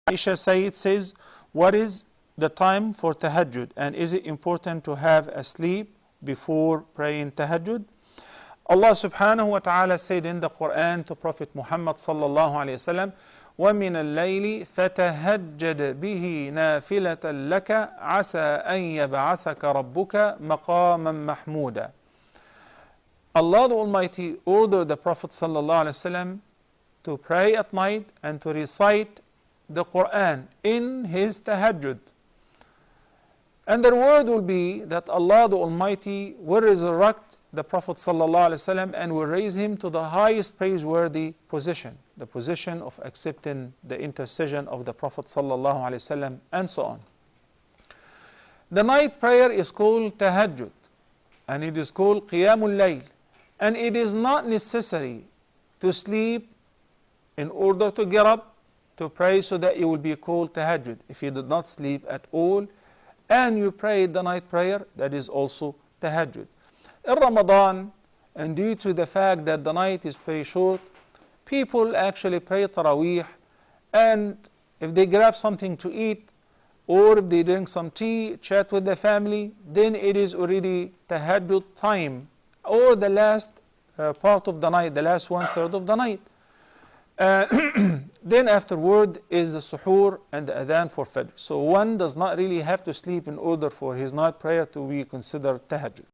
Ishaa says, what is the time for Tahajjud, and is it important to have a sleep before praying Tahajjud? Allah subhanahu wa ta'ala said in the Qur'an to Prophet Muhammad sallallahu alayhi wa sallam, وَمِنَ اللَّيْلِ فَتَهَجَّدْ بِهِ نَافِلَةً لَكَ عَسَىٰ أَن يَبْعَثَكَ رَبُّكَ مَقَامًا مَحْمُودًا. Allah the Almighty ordered the Prophet sallallahu alayhi wa sallam to pray at night and to recite the Qur'an in his Tahajjud. And the word will be that Allah the Almighty will resurrect the Prophet ﷺ and will raise him to the highest praiseworthy position, the position of accepting the intercession of the Prophet ﷺ, and so on. The night prayer is called Tahajjud, and it is called Qiyamul Layl, and it is not necessary to sleep in order to get up to pray so that it will be called Tahajjud. If you did not sleep at all and you prayed the night prayer, that is also Tahajjud. In Ramadan, and due to the fact that the night is very short, people actually pray Taraweeh, and if they grab something to eat, or if they drink some tea, chat with the family, then it is already Tahajjud time, or the last part of the night, the last 1/3 of the night. Then afterward is the suhoor and the adhan for Fajr. So one does not really have to sleep in order for his night prayer to be considered Tahajjud.